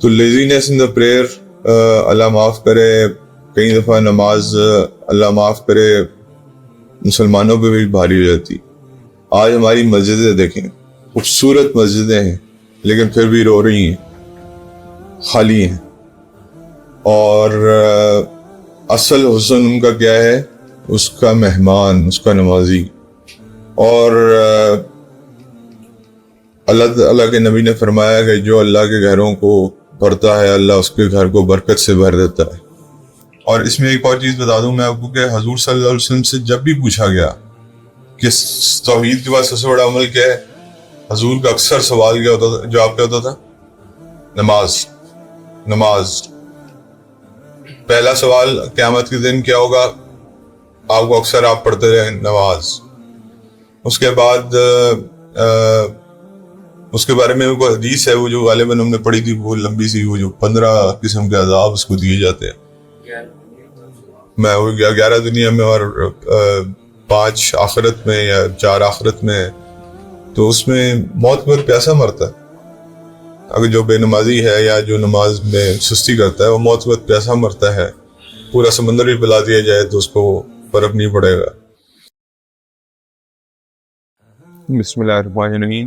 تو لیزینس ان the prayer اللہ معاف کرے، کئی دفعہ نماز اللہ معاف کرے مسلمانوں پہ بھی بھاری ہو جاتی۔ آج ہماری مسجدیں دیکھیں، خوبصورت مسجدیں ہیں لیکن پھر بھی رو رہی ہیں، خالی ہیں۔ اور اصل حسن ان کا کیا ہے؟ اس کا مہمان، اس کا نمازی۔ اور اللہ تعالیٰ کے نبی نے فرمایا کہ جو اللہ کے گھروں کو بھرتا ہے اللہ اس کے گھر کو برکت سے بھر دیتا ہے۔ اور اس میں ایک اور چیز بتا دوں میں آپ کو کہ حضور صلی اللہ علیہ وسلم سے جب بھی پوچھا گیا کہ توحید کے بعد سب سے بڑا عمل کیا ہے، حضور کا اکثر سوال کیا ہوتا تھا، جواب کیا ہوتا تھا؟ نماز، نماز۔ پہلا سوال قیامت کے دن کیا ہوگا؟ آپ کو اکثر آپ پڑھتے رہے نماز۔ اس کے بعد اس کے بارے میں کوئی حدیث ہے وہ جو غالباً ہم نے پڑھی تھی، وہ لمبی سی، وہ جو 15 قسم کے عذاب اس کو دیے جاتے ہیں، میں وہ 11 دنیا میں اور 5 آخرت میں یا 4 آخرت میں۔ تو اس میں موت پر پیاسا مرتا ہے۔ اگر جو بے نمازی ہے یا جو نماز میں سستی کرتا ہے وہ موت پر پیاسا مرتا ہے، پورا سمندر بھی پلا دیا جائے تو اس کو فرق نہیں پڑے گا۔ بسم اللہ الرحمن الرحیم۔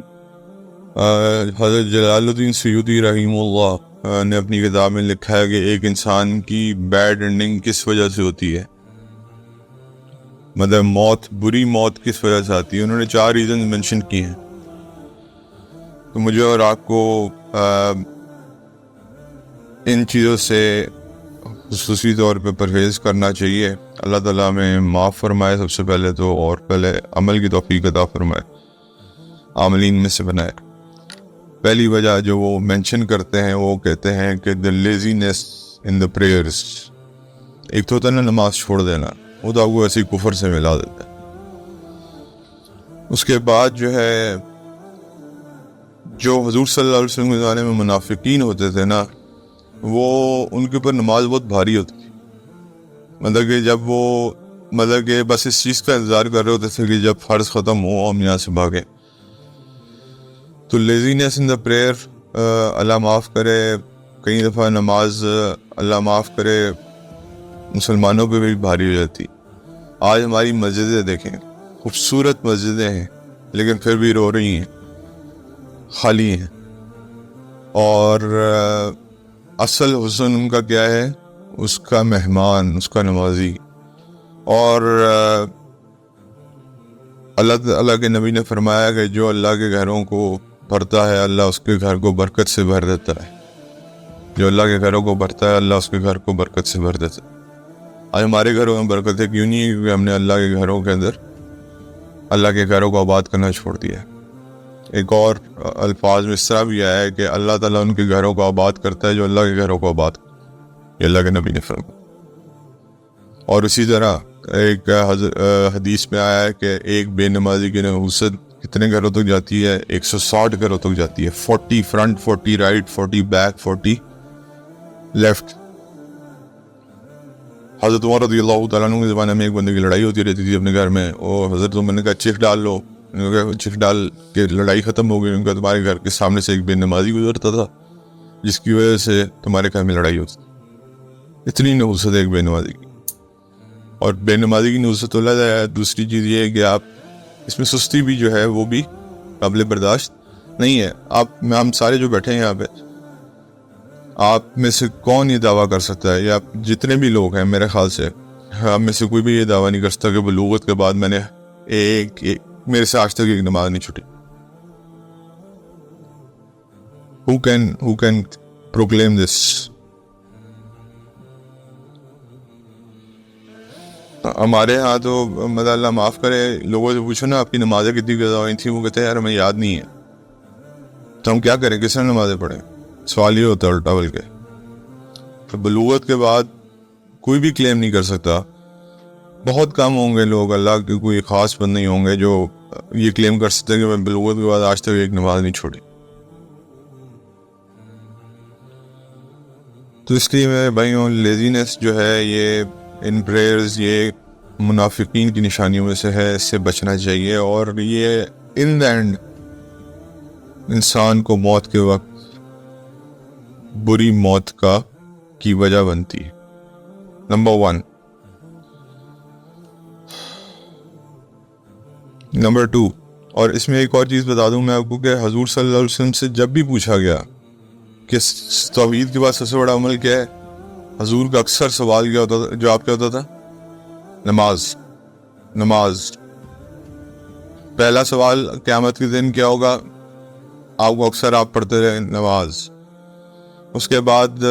حضرت جلال الدین سیوطی رحمہ اللہ نے اپنی کتاب میں لکھا ہے کہ ایک انسان کی بیڈ اینڈنگ کس وجہ سے ہوتی ہے، مطلب موت، بری موت کس وجہ سے آتی ہے۔ انہوں نے 4 ریزن مینشن کیے ہیں، تو مجھے اور آپ کو ان چیزوں سے خصوصی طور پہ پرہیز کرنا چاہیے۔ اللہ تعالیٰ ہمیں معاف فرمائے سب سے پہلے تو، اور پہلے عمل کی توفیق عطا فرمائے، عاملین میں سے بنائے۔ پہلی وجہ جو وہ مینشن کرتے ہیں وہ کہتے ہیں کہ the laziness in the prayers۔ ایک تو ہوتا ہے نا نماز چھوڑ دینا، وہ تو آپ کو ایسے ہی کفر سے ملا دیتا ہے۔ اس کے بعد جو ہے جو حضور صلی اللہ علیہ وسلم کے زمانے میں منافقین ہوتے تھے نا، وہ ان کے اوپر نماز بہت بھاری ہوتی تھی، مطلب کہ جب وہ کہ بس اس چیز کا انتظار کر رہے ہوتے تھے کہ جب فرض ختم ہو ہم یہاں سے بھاگیں۔ تو لیزینس ان دا پریئر اللہ معاف کرے، کئی دفعہ نماز اللہ معاف کرے مسلمانوں پہ بھی بھاری ہو جاتی۔ آج ہماری مسجدیں دیکھیں، خوبصورت مسجدیں ہیں لیکن پھر بھی رو رہی ہیں، خالی ہیں۔ اور اصل حسن ان کا کیا ہے؟ اس کا مہمان، اس کا نمازی۔ اور اللہ تعالیٰ کے نبی نے فرمایا کہ جو اللہ کے گھروں کو بھرتا ہے اللہ اس کے گھر کو برکت سے بھر دیتا ہے۔ جو اللہ کے گھروں کو بھرتا ہے اللہ اس کے گھر کو برکت سے بھر دیتا ہے۔ آج ہمارے گھروں میں برکت ہے کیوں نہیں ہے؟ کیونکہ ہم نے اللہ کے گھروں کے اندر اللہ کے گھروں کو آباد کرنا چھوڑ دیا ہے۔ ایک اور الفاظ میں اس طرح بھی آیا ہے کہ اللہ تعالیٰ ان کے گھروں کو آباد کرتا ہے جو اللہ کے گھروں کو آباد کرتا ہے، یہ اللہ کے نبی نے فرمایا۔ اور اسی طرح ایک حدیث میں آیا ہے کہ ایک بے نمازی کی نحوست کتنے گھروں تک جاتی ہے؟ 160 گھروں تک جاتی ہے، 40 فرنٹ، 40 رائٹ، 40 بیک، 40 لیفٹ۔ حضرت عمر رضی اللہ تعالیٰ عنہ کے زمانے میں ایک بندے کی لڑائی ہوتی رہتی تھی اپنے گھر میں، اور حضرت عمر نے کہا چف ڈال لو، چف ڈال کے لڑائی ختم ہو گئی۔ ان کا تمہارے گھر کے سامنے سے ایک بے نمازی گزرتا تھا جس کی وجہ سے تمہارے گھر میں لڑائی ہوتی تھی۔ اتنی نحوست ہے ایک بے نمازی کی، اور بے نمازی کی نحوست تو اللہ ہے۔ دوسری چیز یہ ہے کہ آپ اس میں سستی بھی جو ہے وہ بھی قابل برداشت نہیں ہے۔ ہم سارے جو بیٹھے ہیں یہاں پہ، آپ میں سے کون یہ دعویٰ کر سکتا ہے، یا جتنے بھی لوگ ہیں میرے خیال سے ہم میں سے کوئی بھی یہ دعویٰ نہیں کر سکتا کہ بلوغت کے بعد میں نے میرے سے آج تک ایک نماز نہیں چھوٹی۔ Who can proclaim this؟ ہمارے ہاں تو مطلب اللہ معاف کرے، لوگوں سے پوچھو نا آپ کی نمازیں کتنی قضا ہوئی تھیں، وہ کہتے ہیں یار ہمیں یاد نہیں ہے۔ تو ہم کیا کریں، کس نے نمازیں پڑھیں؟ سوال یہ ہوتا ہے الٹا بلکہ۔ تو بلوغت کے بعد کوئی بھی کلیم نہیں کر سکتا۔ بہت کم ہوں گے لوگ، اللہ کے کوئی خاص بندے ہوں گے جو یہ کلیم کر سکتے ہیں کہ میں بلوغت کے بعد آج تک ایک نماز نہیں چھوڑی۔ تو اس لیے میرے بھائیوں، لیزینس جو ہے یہ ان پریئرز، یہ منافقین کی نشانیوں میں سے ہے، اس سے بچنا چاہیے۔ اور یہ ان دا اینڈ انسان کو موت کے وقت بری موت کی وجہ بنتی ہے. نمبر 1. نمبر 2, اور اس میں ایک اور چیز بتا دوں میں آپ کو کہ حضور صلی اللہ علیہ وسلم سے جب بھی پوچھا گیا کہ توحید کے بعد سب سے بڑا عمل کیا ہے, حضور کا اکثر سوال کیا ہوتا تھا, جواب کیا ہوتا تھا؟ نماز. پہلا سوال قیامت کے دن کیا ہوگا؟ آپ کو اکثر آپ پڑھتے رہے نماز. اس کے بعد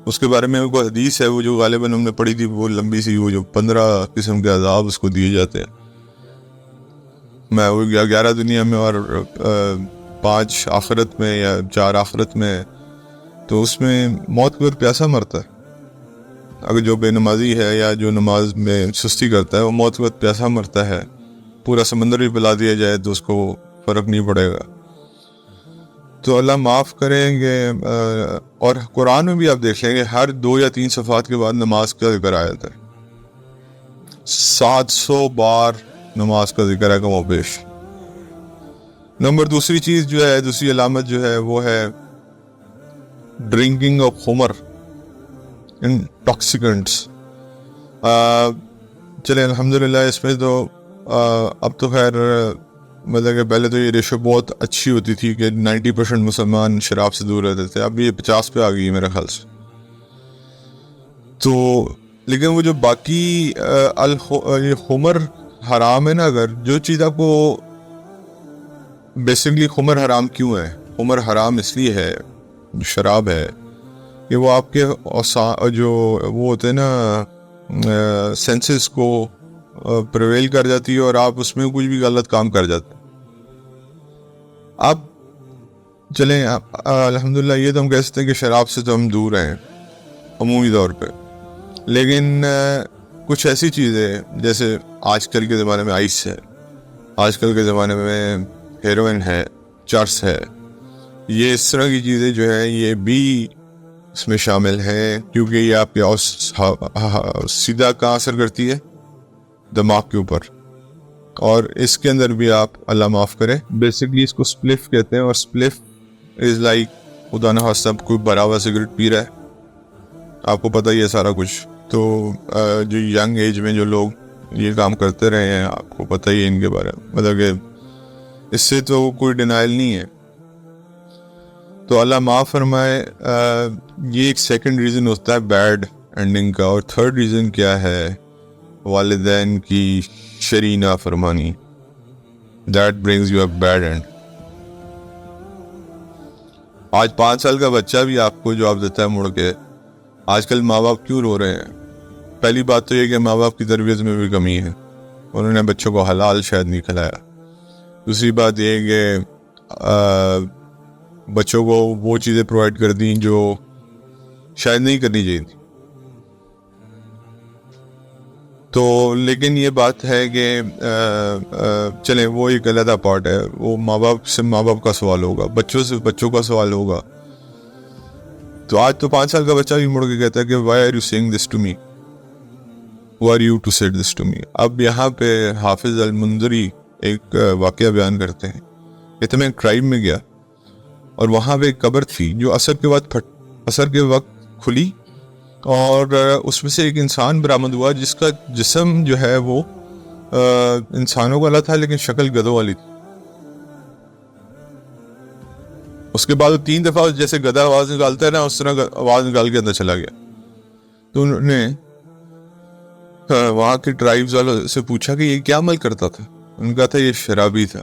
اس کے بارے میں کوئی حدیث ہے وہ جو غالباً ہم نے پڑھی تھی, وہ لمبی سی, وہ جو 15 قسم کے عذاب اس کو دیے جاتے ہیں. میں وہ 11 دنیا میں اور 5 آخرت میں یا 4 آخرت میں. تو اس میں موت کے وقت پیاسا مرتا ہے. اگر جو بے نمازی ہے یا جو نماز میں سستی کرتا ہے وہ موت کے وقت پیاسا مرتا ہے. پورا سمندر بھی پلا دیا جائے تو اس کو فرق نہیں پڑے گا. تو اللہ معاف کریں گے. اور قرآن میں بھی آپ دیکھ لیں گے ہر 2 یا 3 صفحات کے بعد نماز کا ذکر آیا تھا. 700 بار نماز کا ذکر ہے کم و بیش. دوسری چیز جو ہے, دوسری علامت جو ہے وہ ہے ڈرنکنگ آف خمر, انٹاکسیکنٹس. چلیں الحمدللہ اس میں تو اب تو خیر مطلب کہ پہلے تو یہ ریشو بہت اچھی ہوتی تھی کہ 90% مسلمان شراب سے دور رہتے تھے. اب یہ 50 پہ آ گئی ہے میرے خیال سے. تو لیکن وہ جو باقی خمر حرام ہے نا, اگر جو چیز آپ کو بیسکلی خمر حرام کیوں ہے؟ خمر حرام اس لیے ہے, شراب ہے, کہ وہ آپ کے جو وہ ہوتے ہیں نا سینسز کو پریویل کر جاتی ہے اور آپ اس میں کچھ بھی غلط کام کر جاتے. اب چلیں الحمدللہ یہ تو ہم کہہ سکتے ہیں کہ شراب سے تو ہم دور ہیں عمومی طور پہ, لیکن کچھ ایسی چیزیں جیسے آج کل کے زمانے میں آئس ہے, آج کل کے زمانے میں ہیروئن ہے, چرس ہے, یہ اس طرح کی چیزیں جو ہیں یہ بھی اس میں شامل ہیں, کیونکہ یہ آپ کے سیدھا کہاں اثر کرتی ہے؟ دماغ کے اوپر. اور اس کے اندر بھی آپ اللہ معاف کرے بیسکلی اس کو سپلف کہتے ہیں, اور سپلف از لائک خدا نہ خواستہ کوئی بھرا ہوا سگریٹ پی رہا ہے, آپ کو پتہ ہی ہے سارا کچھ. تو جو ینگ ایج میں جو لوگ یہ کام کرتے رہے ہیں آپ کو پتہ ہی ہے ان کے بارے میں, مطلب کہ اس سے تو کوئی ڈینائل نہیں ہے. تو اللہ معاف فرمائے. یہ ایک سیکنڈ ریزن ہوتا ہے بیڈ اینڈنگ کا. اور تھرڈ ریزن کیا ہے؟ والدین کی شرعی نافرمانی. That brings you a bad and. آج 5 سال کا بچہ بھی آپ کو جواب دیتا ہے مڑ کے, آج کل ماں باپ کیوں رو رہے ہیں؟ پہلی بات تو یہ کہ ماں باپ کی تربیت میں بھی کمی ہے, انہوں نے بچوں کو حلال شاید نہیں کھلایا. دوسری بات یہ کہ بچوں کو وہ چیزیں پرووائڈ کر دیں جو شاید نہیں کرنی چاہیے تھی. تو لیکن یہ بات ہے کہ چلیں وہ ایک علیحدہ پارٹ ہے, وہ ماں باپ سے ماں باپ کا سوال ہوگا, بچوں سے بچوں کا سوال ہوگا. تو آج تو 5 سال کا بچہ بھی مڑ کے کہتا ہے کہ why are you saying this to me? who are you to say this to me? اب یہاں پہ حافظ المنذری ایک واقعہ بیان کرتے ہیں کہ میں ایک ٹرائب میں گیا اور وہاں پہ ایک قبر تھی جو عصر کے وقت کھلی, اور اس میں سے ایک انسان برآمد ہوا جس کا جسم جو ہے وہ انسانوں والا تھا لیکن شکل گدھوں والی تھی. اس کے بعد 3 دفعہ جیسے گدھا آواز نکالتا ہے نا اس طرح آواز نکال کے اندر چلا گیا. تو انہوں نے وہاں کے ٹرائبز والوں سے پوچھا کہ یہ کیا عمل کرتا تھا؟ ان کا تھا یہ شرابی تھا,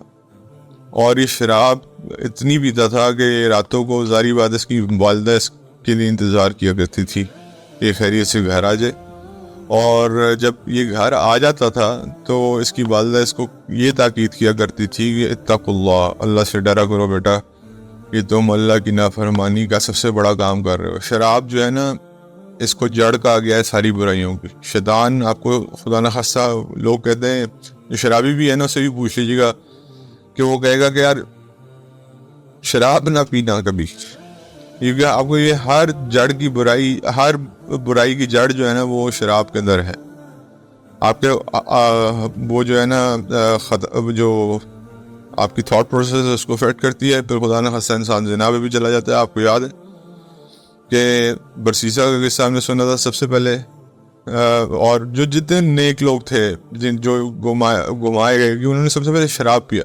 اور یہ شراب اتنی پیتا تھا کہ راتوں کو ظاہری بات اس کی والدہ اس کے لیے انتظار کیا کرتی تھی کہ خیریت سے گھر آ جائے. اور جب یہ گھر آ جاتا تھا تو اس کی والدہ اس کو یہ تاکید کیا کرتی تھی کہ اتقوا اللہ, اللہ سے ڈرا کرو بیٹا, کہ تم اللہ کی نافرمانی کا سب سے بڑا کام کر رہے ہو. شراب جو ہے نا اس کو جڑ کہا گیا ہے ساری برائیوں کی. شیطان آپ کو خدا نخواستہ لوگ کہتے ہیں, جو شرابی بھی ہے نا اسے بھی پوچھ لیجیے گا کہ وہ کہے گا کہ یار شراب نہ پینا کبھی, کیونکہ آپ کو یہ ہر جڑ کی برائی, ہر برائی کی جڑ جو ہے نا وہ شراب کے اندر ہے. آپ کے وہ جو ہے نا جو آپ کی تھاٹ پروسیس اس کو افیکٹ کرتی ہے. پھر خدا نہ خواستہ انسان زنا پہ بھی چلا جاتا ہے. آپ کو یاد ہے کہ برسیسا کا قصہ ہم نے سنا تھا سب سے پہلے, اور جو جتنے نیک لوگ تھے جو گمائے گئے, کہ انہوں نے سب سے پہلے شراب پیا,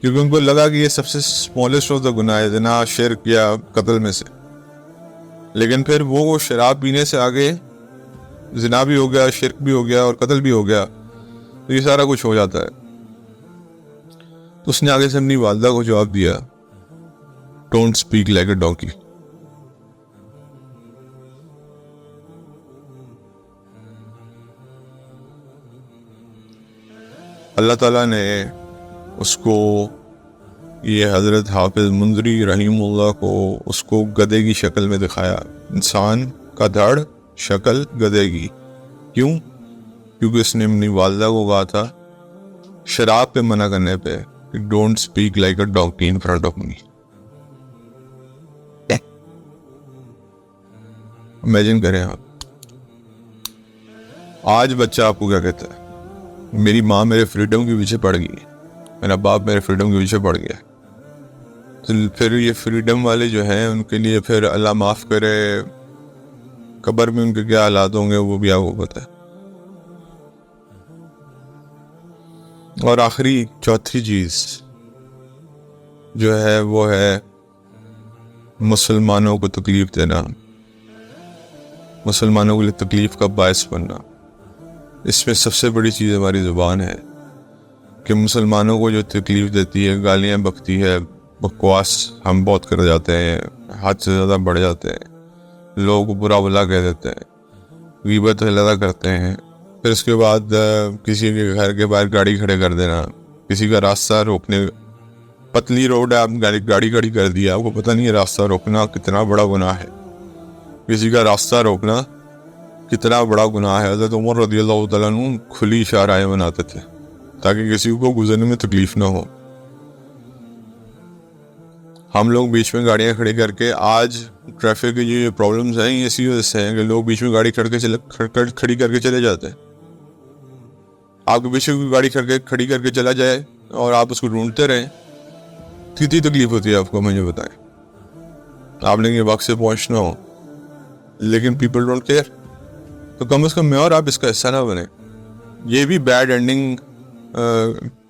کیونکہ ان کو لگا کہ یہ سب سے اسمالسٹ آف دا گناہ ہے, زنا, شرک یا قتل میں سے. لیکن پھر وہ شراب پینے سے آگے زنا بھی ہو گیا, شرک بھی ہو گیا اور قتل بھی ہو گیا, تو یہ سارا کچھ ہو جاتا ہے. تو اس نے آگے سے اپنی والدہ کو جواب دیا, don't speak like a donkey. Allah تعالیٰ نے اس کو, یہ حضرت حافظ منذری رحیم اللہ کو, اس کو گدھے کی شکل میں دکھایا. انسان کا دھڑ شکل گدھے کی. کیوں؟ کیونکہ اس نے اپنی والدہ کو کہا تھا شراب پہ منع کرنے پہ, don't speak like a donkey in front of me. Imagine کریں آپ, آج بچہ آپ کو کیا کہتا ہے, میری ماں میرے فریڈم کے پیچھے پڑ گئی, میرا باپ میرے فریڈم کے پیچھے پڑ گیا. تو پھر یہ فریڈم والے جو ہیں ان کے لیے پھر اللہ معاف کرے قبر میں ان کے کیا حالات ہوں گے وہ بھی آپ کو پتہ ہے. اور آخری چوتھی چیز جو ہے وہ ہے مسلمانوں کو تکلیف دینا, مسلمانوں کے لیے تکلیف کا باعث بننا. اس میں سب سے بڑی چیز ہماری زبان ہے کہ مسلمانوں کو جو تکلیف دیتی ہے, گالیاں بکتی ہے, بکواس ہم بہت کر جاتے ہیں, حد سے زیادہ بڑھ جاتے ہیں, لوگوں کو برا بھلا کہہ دیتے ہیں, غیبت زیادہ کرتے ہیں. پھر اس کے بعد کسی کے گھر کے باہر گاڑی کھڑے کر دینا, کسی کا راستہ روکنے, پتلی روڈ ہے آپ گاڑی کھڑی کر دی, آپ کو پتہ نہیں ہے راستہ روکنا کتنا بڑا گناہ ہے. کسی کا راستہ روکنا کتنا بڑا گناہ ہے. حضرت عمر رضی اللہ تعالیٰ عنہ کھلی اشارائیں بناتے تھے تاکہ کسی کو گزرنے میں تکلیف نہ ہو. ہم لوگ بیچ میں گاڑیاں کھڑی کر کے, آج ٹریفک کی جو پرابلمز ہیں یہ اسی وجہ سے ہیں کہ لوگ بیچ میں گاڑی کھڑی کر کے چلے جاتے ہیں. آپ کے پیچھے کوئی گاڑی کھڑی کر کے چلا جائے اور آپ اس کو ڈھونڈتے رہیں, کتنی تکلیف ہوتی ہے آپ کو, مجھے بتائیں. آپ نے یہ وقت سے پہنچنا ہو لیکن پیپل ڈونٹ کیئر, تو کم از کم میں اور آپ اس کا حصہ نہ بنیں. یہ بھی بیڈ اینڈنگ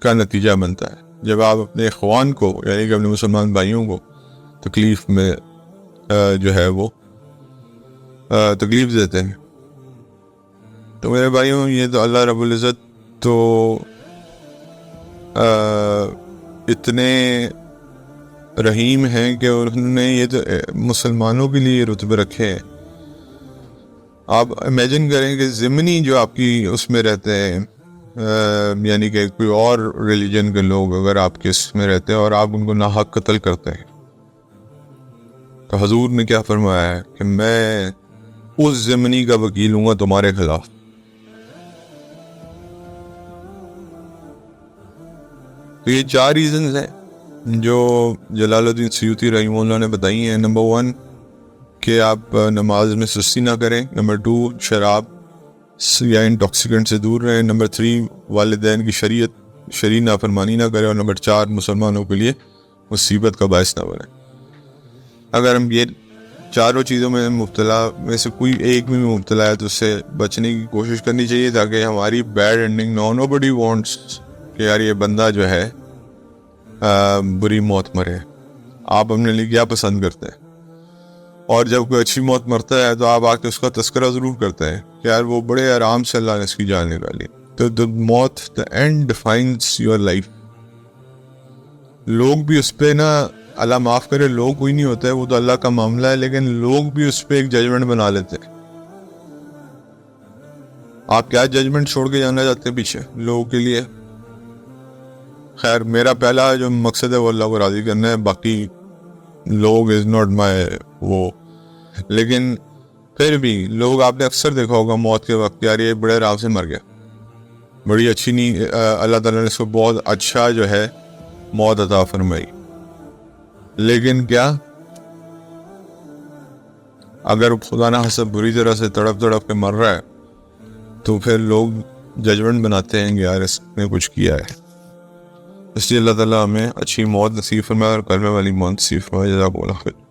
کا نتیجہ بنتا ہے جب آپ اپنے اخوان کو, یعنی کہ اپنے مسلمان بھائیوں کو تکلیف میں جو ہے وہ تکلیف دیتے ہیں. تو میرے بھائیوں, یہ تو اللہ رب العزت تو اتنے رحیم ہیں کہ انہوں نے یہ تو مسلمانوں کے لیے رتبے رکھے ہیں. آپ امیجن کریں کہ ضمنی جو آپ کی اس میں رہتے ہیں, یعنی کہ کوئی اور ریلیجن کے لوگ اگر آپ کے اس میں رہتے ہیں اور آپ ان کو ناحق قتل کرتے ہیں, تو حضور نے کیا فرمایا ہے کہ میں اس ضمنی کا وکیل ہوں گا تمہارے خلاف. تو یہ 4 ریزنز ہیں جو جلال الدین سیوطی رحمہ اللہ نے بتائی ہیں. نمبر 1 کہ آپ نماز میں سستی نہ کریں. نمبر 2 شراب یا انٹاکسیکنٹ سے دور رہیں. نمبر 3 والدین کی شرعی نافرمانی نہ کریں. اور نمبر 4 مسلمانوں کے لیے مصیبت کا باعث نہ بنیں. اگر ہم یہ چاروں چیزوں میں مبتلا میں سے کوئی ایک بھی مبتلا ہے تو اس سے بچنے کی کوشش کرنی چاہیے تاکہ ہماری بیڈ اینڈنگ نہ ہو. نوبڈی وانٹس کہ یار یہ بندہ جو ہے بری موت مرے. آپ اپنے لیے کیا پسند کرتے ہیں؟ اور جب کوئی اچھی موت مرتا ہے تو آپ آ کے اس کا تذکرہ ضرور کرتے ہیں کہ یار وہ بڑے آرام سے اللہ نے اس کی جان نکالی. تو موت, the end defines your life. لوگ بھی اس پہ نا, اللہ معاف کرے, لوگ کوئی نہیں ہوتا ہے, وہ تو اللہ کا معاملہ ہے, لیکن لوگ بھی اس پہ ایک ججمنٹ بنا لیتے ہیں. آپ کیا ججمنٹ چھوڑ کے جانا چاہتے ہیں پیچھے لوگوں کے لیے؟ خیر, میرا پہلا جو مقصد ہے وہ اللہ کو راضی کرنا ہے, باقی لوگ از ناٹ مائی وہ. لیکن پھر بھی لوگ, آپ نے اکثر دیکھا ہوگا موت کے وقت, یار یہ بڑے آرام سے مر گیا, بڑی اچھی نہیں, اللہ تعالیٰ نے اس کو بہت اچھا جو ہے موت عطا فرمائی. لیکن کیا اگر خدا نہ خواستہ بری طرح سے تڑپ کے مر رہا ہے تو پھر لوگ ججمنٹ بناتے ہیں کہ یار اس نے کچھ کیا ہے. اس لیے اللہ تعالیٰ ہمیں اچھی موت نصیب فرمائے اور کلمے والی موت نصیب فرمائے. جزاک اللہ خیر.